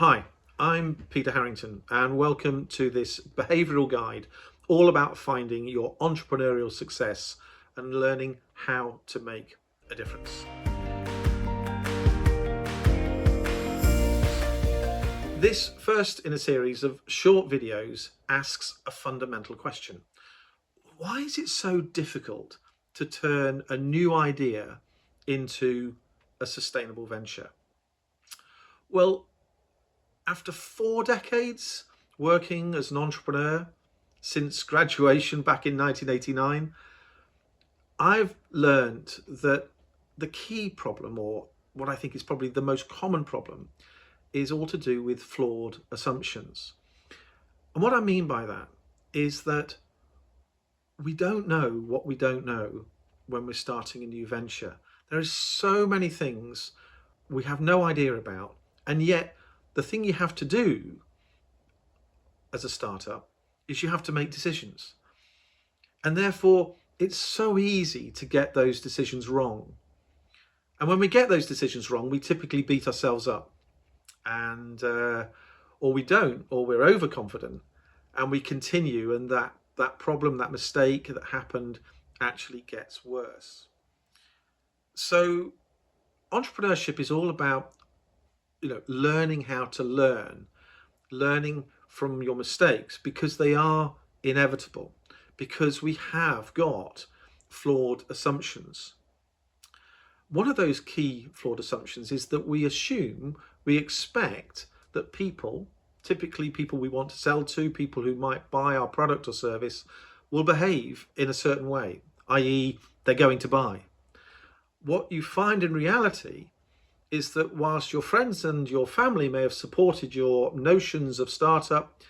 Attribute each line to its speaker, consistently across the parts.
Speaker 1: Hi, I'm Peter Harrington and welcome to this behavioural guide all about finding your entrepreneurial success and learning how to make a difference. This first in a series of short videos asks a fundamental question. Why is it so difficult to turn a new idea into a sustainable venture? Well, after 4 decades working as an entrepreneur since graduation back in 1989, I've learned that the key problem, or what I think is probably the most common problem, is all to do with flawed assumptions. And what I mean by that is that we don't know what we don't know when we're starting a new venture. There are so many things we have no idea about, and yet the thing you have to do as a startup is you have to make decisions. And therefore, it's so easy to get those decisions wrong. And when we get those decisions wrong, we typically beat ourselves up, and or we don't, or we're overconfident, and we continue, and that problem, that mistake that happened, actually gets worse. So, entrepreneurship is all about learning how to learning from your mistakes, because they are inevitable, because we have got flawed assumptions. One of those key flawed assumptions is that we expect that people, typically people we want to sell to, people who might buy our product or service, will behave in a certain way, i.e. they're going to buy. What you find in reality is that whilst your friends and your family may have supported your notions of startup,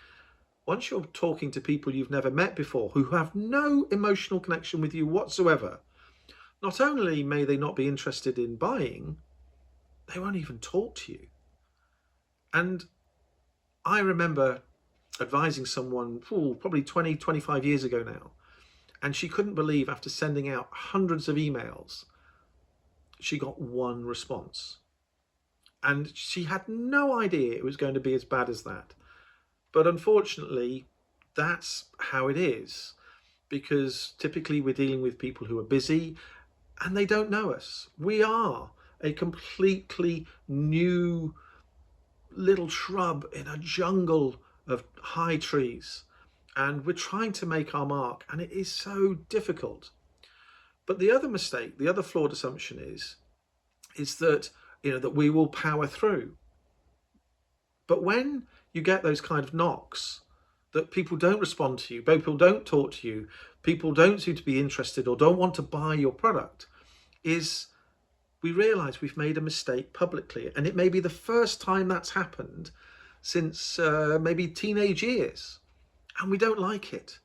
Speaker 1: once you're talking to people you've never met before, who have no emotional connection with you whatsoever, not only may they not be interested in buying, they won't even talk to you. And I remember advising someone probably 20, 25 years ago now, and she couldn't believe, after sending out hundreds of emails, she got one response. And she had no idea it was going to be as bad as that. But unfortunately, that's how it is, because typically we're dealing with people who are busy and they don't know us. We are a completely new little shrub in a jungle of high trees, and we're trying to make our mark, and it is so difficult. But the other mistake, the other flawed assumption is that that we will power through. But when you get those kind of knocks, that people don't respond to you, people don't talk to you, people don't seem to be interested or don't want to buy your product, is we realize we've made a mistake publicly. And it may be the first time that's happened since maybe teenage years, and we don't like it.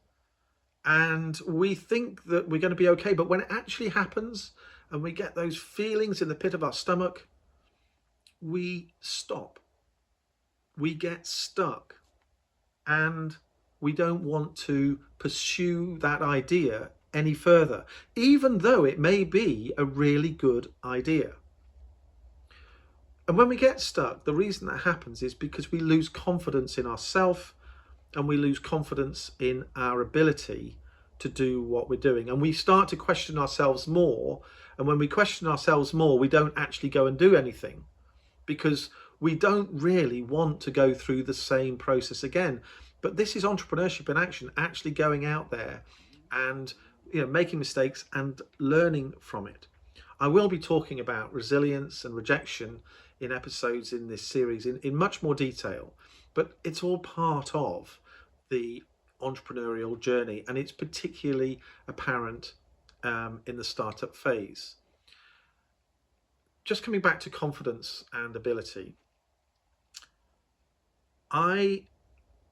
Speaker 1: And we think that we're going to be okay, but when it actually happens and we get those feelings in the pit of our stomach, we stop. We get stuck, and we don't want to pursue that idea any further, even though it may be a really good idea. And when we get stuck, the reason that happens is because we lose confidence in ourselves, and we lose confidence in our ability to do what we're doing, and we start to question ourselves more. And when we question ourselves more, we don't actually go and do anything, because we don't really want to go through the same process again. But this is entrepreneurship in action, actually going out there and making mistakes and learning from it. I will be talking about resilience and rejection in episodes in this series in much more detail, but it's all part of the entrepreneurial journey, and it's particularly apparent in the startup phase. Just coming back to confidence and ability, I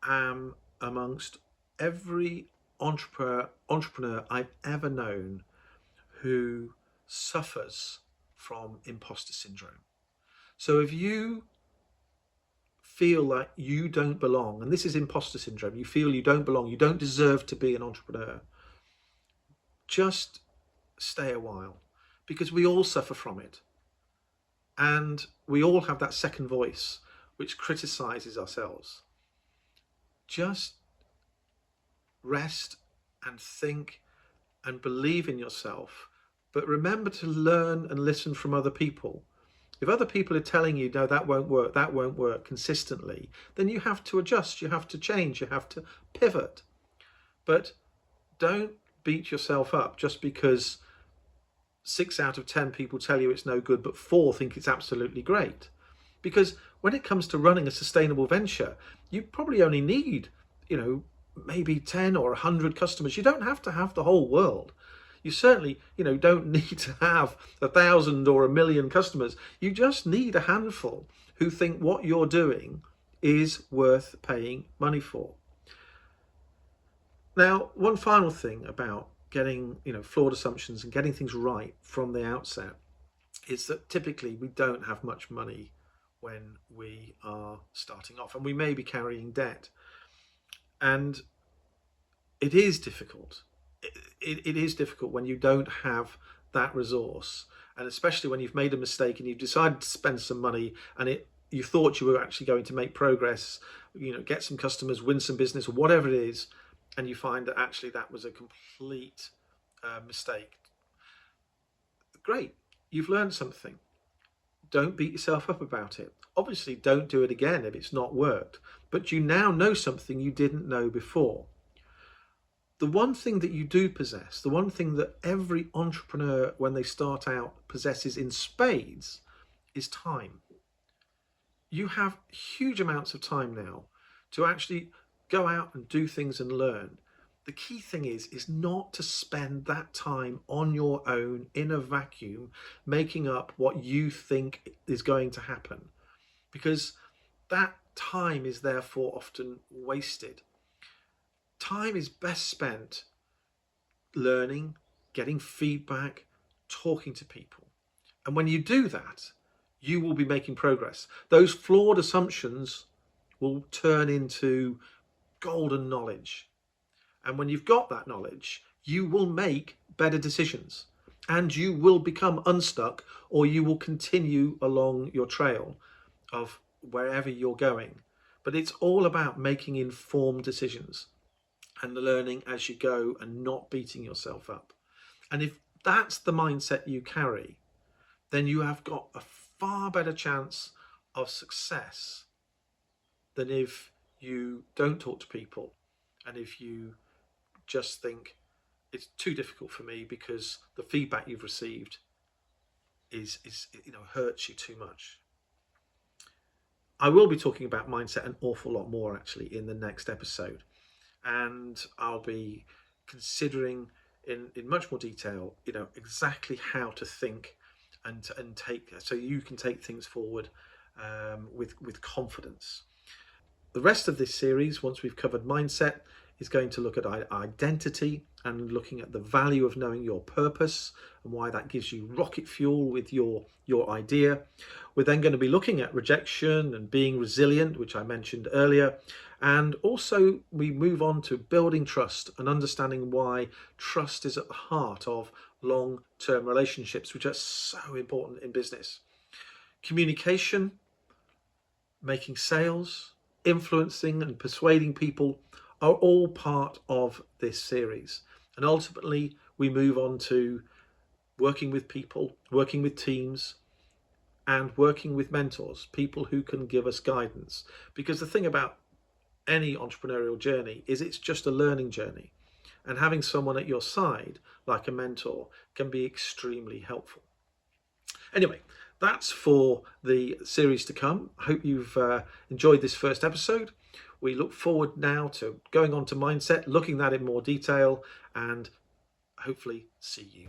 Speaker 1: am amongst every entrepreneur I've ever known who suffers from imposter syndrome. So if you feel like you don't belong, and this is imposter syndrome, you feel you don't belong, you don't deserve to be an entrepreneur, just stay a while, because we all suffer from it. And we all have that second voice which criticizes ourselves. Just rest and think and believe in yourself, but remember to learn and listen from other people. If other people are telling you, no, that won't work consistently, then you have to adjust, you have to change, you have to pivot. But don't beat yourself up just because 6 out of 10 people tell you it's no good, but 4 think it's absolutely great. Because when it comes to running a sustainable venture, you probably only need, maybe 10 or 100 customers. You don't have to have the whole world. You certainly, don't need to have 1,000 or 1,000,000 customers. You just need a handful who think what you're doing is worth paying money for. Now, one final thing about getting, flawed assumptions and getting things right from the outset is that typically we don't have much money when we are starting off, and we may be carrying debt. And it is difficult. It is difficult when you don't have that resource, and especially when you've made a mistake and you've decided to spend some money and you thought you were actually going to make progress, get some customers, win some business, or whatever it is, and you find that actually that was a complete mistake. Great, you've learned something. Don't beat yourself up about it. Obviously, don't do it again if it's not worked, but you now know something you didn't know before. The one thing that you do possess, the one thing that every entrepreneur when they start out possesses in spades, is time. You have huge amounts of time now to actually go out and do things and learn. The key thing is not to spend that time on your own in a vacuum, making up what you think is going to happen, because that time is therefore often wasted. Time is best spent learning, getting feedback, talking to people. And when you do that, you will be making progress. Those flawed assumptions will turn into golden knowledge. And when you've got that knowledge, you will make better decisions and you will become unstuck, or you will continue along your trail of wherever you're going. But it's all about making informed decisions and learning as you go and not beating yourself up. And if that's the mindset you carry, then you have got a far better chance of success than if you don't talk to people and if you just think it's too difficult for me because the feedback you've received is hurts you too much. I will be talking about mindset an awful lot more actually in the next episode, and I'll be considering in much more detail exactly how to think and take, so you can take things forward with confidence. The rest of this series, once we've covered mindset, is going to look at identity and looking at the value of knowing your purpose and why that gives you rocket fuel with your idea. We're then going to be looking at rejection and being resilient, which I mentioned earlier. And also we move on to building trust and understanding why trust is at the heart of long-term relationships, which are so important in business. Communication, making sales, influencing and persuading people are all part of this series. And ultimately, we move on to working with people, working with teams, and working with mentors, people who can give us guidance. Because the thing about any entrepreneurial journey is it's just a learning journey. And having someone at your side, like a mentor, can be extremely helpful. Anyway, that's for the series to come. I hope you've enjoyed this first episode. We look forward now to going on to mindset, looking at it in more detail, and hopefully see you